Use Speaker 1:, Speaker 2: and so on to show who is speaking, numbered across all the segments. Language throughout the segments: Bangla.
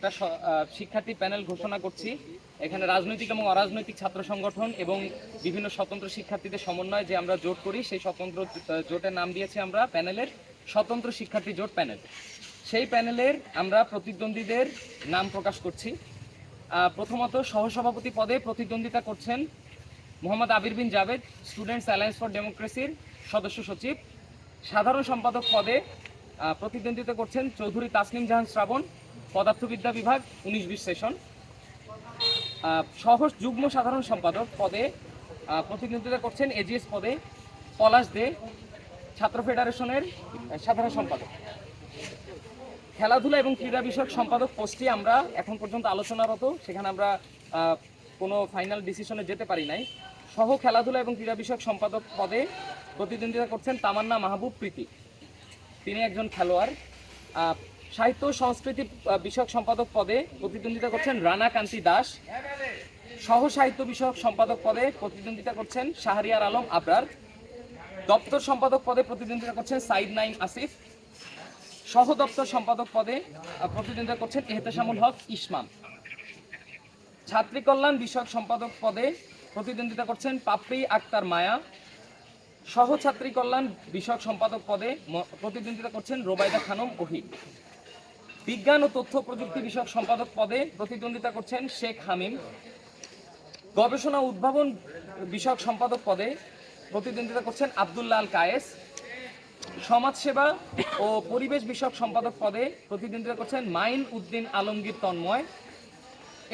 Speaker 1: একটা শিক্ষার্থী প্যানেল ঘোষণা করছি। এখানে রাজনৈতিক এবং অরাজনৈতিক ছাত্র সংগঠন এবং বিভিন্ন স্বতন্ত্র শিক্ষার্থীদের সমন্বয়ে যে আমরা জোট করি, সেই স্বতন্ত্র জোটের নাম দিয়েছি আমরা প্যানেলের স্বতন্ত্র শিক্ষার্থী জোট প্যানেল। সেই প্যানেলের আমরা প্রতিদ্বন্দ্বীদের নাম প্রকাশ করছি। প্রথমত সহসভাপতি পদে প্রতিদ্বন্দ্বিতা করছেন মোহাম্মদ আবির বিন জাভেদ, স্টুডেন্টস অ্যালায়েন্স ফর ডেমোক্রেসির সদস্য সচিব। সাধারণ সম্পাদক পদে প্রতিদ্বন্দ্বিতা করছেন চৌধুরী তাসনিম জাহান শ্রাবণ, পদার্থবিদ্যা বিভাগ 19-20 সেশন। সহ যুগ্ম সাধারণ সম্পাদক পদে প্রতিদ্বন্দ্বিতা করছেন এজিএস পদে পলাশ দে, ছাত্র ফেডারেশনের সাধারণ সম্পাদক। খেলাধুলা এবং ক্রীড়া বিষয়ক সম্পাদক পোস্টটি আমরা এখন পর্যন্ত আলোচনারত, সেখানে আমরা কোনো ফাইনাল ডিসিশনে যেতে পারি নাই। সহ খেলাধুলা এবং ক্রীড়া বিষয়ক সম্পাদক পদে প্রতিদ্বন্দ্বিতা করছেন তামান্না মাহবুব প্রীতি, তিনি একজন খেলোয়াড়। সাহিত্য সংস্কৃতি বিষয়ক সম্পাদক পদে প্রতিদ্বন্দ্বিতা করছেন রানা কান্তি দাস। সহ সাহিত্য বিষয়ক সম্পাদক পদে প্রতিদ্বন্দ্বিতা করছেন শাহরিয়ার আলম আবরার। দপ্তর সম্পাদক পদে প্রতিদ্বন্দ্বিতা করছেন সাইদ নাইম আসিফ। সহ দপ্তর সম্পাদক পদে প্রতিদ্বন্দ্বিতা করছেন এহতেশামুল হক ইসমাম। ছাত্রী কল্যাণ বিষয়ক সম্পাদক পদে প্রতিদ্বন্দ্বিতা করছেন পাপড়ি আক্তার মায়া। সহ ছাত্রী কল্যাণ বিষয়ক সম্পাদক পদে প্রতিদ্বন্দ্বিতা করছেন রোবাইদা খানম ওহি। বিজ্ঞান ও তথ্য প্রযুক্তি বিষয়ক সম্পাদক পদে প্রতিদ্বন্দ্বিতা করছেন শেখ হামিম। গবেষণা উদ্ভাবন বিষয়ক সম্পাদক পদে প্রতিদ্বন্দ্বিতা করছেন আব্দুল্লাহ আল কায়েস। সমাজসেবা ও পরিবেশ বিষয়ক সম্পাদক পদে প্রতিদ্বন্দ্বিতা করছেন মাইন উদ্দিন আলমগীর তন্ময়।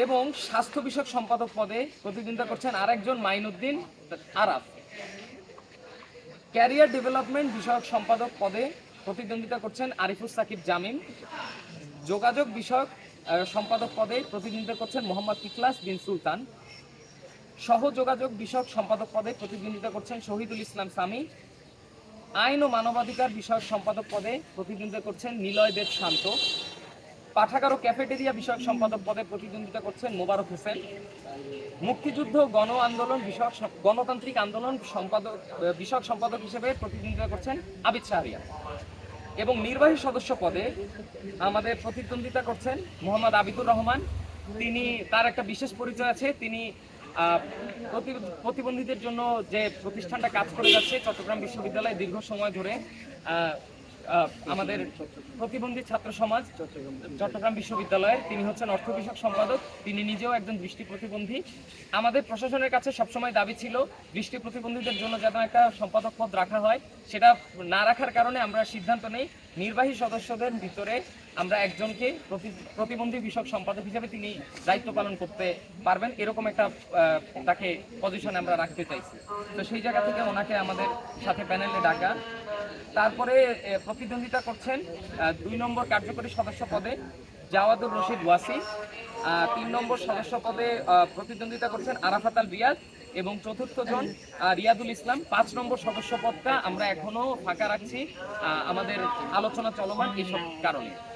Speaker 1: এবং স্বাস্থ্য বিষয়ক সম্পাদক পদে প্রতিদ্বন্দ্বিতা করছেন আরেকজন mine Uddin Araf. Career development বিষয়ক সম্পাদক পদে প্রতিদ্বন্দ্বিতা করছেন আরিফুস সাকিব জামিন। যোগাযোগ বিষয়ক সম্পাদক পদে প্রতিদ্বন্দ্বিতা করছেন মোহাম্মদ ইখলাস বিন সুলতান। সহ যোগাযোগ বিষয়ক সম্পাদক পদে প্রতিদ্বন্দ্বিতা করছেন শহীদুল ইসলাম সামি। আইন ও মানবাধিকার বিষয়ক সম্পাদক পদে প্রতিদ্বন্দ্বিতা করছেন নিলয় দেব শান্ত। পাঠাগার ও ক্যাফেটেরিয়া বিষয়ক সম্পাদক পদে প্রতিদ্বন্দ্বিতা করছেন মোবারক হোসেন। মুক্তিযুদ্ধ গণ আন্দোলন বিষয়ক গণতান্ত্রিক আন্দোলন সম্পাদক বিষয়ক সম্পাদক হিসেবে প্রতিদ্বন্দ্বিতা করছেন আবিদ শাহরিয়ার। এবং নির্বাহী সদস্য পদে আমাদের প্রতিদ্বন্দ্বিতা করছেন মোহাম্মদ আবিদুর রহমান। তিনি, তার একটা বিশেষ পরিচয় আছে, তিনি প্রতিবন্ধীদের জন্য যে প্রতিষ্ঠানটা কাজ করে যাচ্ছে চট্টগ্রাম বিশ্ববিদ্যালয়ে দীর্ঘ সময় ধরে, আমাদের প্রতিবন্ধী ছাত্র সমাজ চট্টগ্রাম বিশ্ববিদ্যালয়ের, তিনি হচ্ছেন অর্থ বিষয়ক সম্পাদক। তিনি নিজেও একজন দৃষ্টি প্রতিবন্ধী। আমাদের প্রশাসনের কাছে সবসময় দাবি ছিল দৃষ্টি প্রতিবন্ধীদের জন্য যেন একটা সম্পাদক পদ রাখা হয়। সেটা না রাখার কারণে আমরা সিদ্ধান্ত নেই নির্বাহী সদস্যদের ভিতরে আমরা একজনকে প্রতিবন্ধী বিষয়ক সম্পাদক হিসেবে তিনি দায়িত্ব পালন করতে পারবেন, এরকম একটা তাকে পজিশনে আমরা রাখতে চাইছি। তো সেই জায়গা থেকে ওনাকে আমাদের সাথে প্যানেলে ডাকা। তারপরে প্রতিদ্বন্দ্বিতা করছেন 2 নম্বর কার্যকরী সদস্য পদে জাওয়াদুর রশিদ ওয়াসি। 3 নম্বর সদস্য পদে প্রতিদ্বন্দ্বিতা করছেন আরাফাত আল রিয়াদ। এবং চতুর্থ জন রিয়াদুল ইসলাম। 5 নম্বর সদস্য পদটা আমরা এখনো ফাঁকা রাখছি, আমাদের আলোচনা চলমান এইসব কারণে।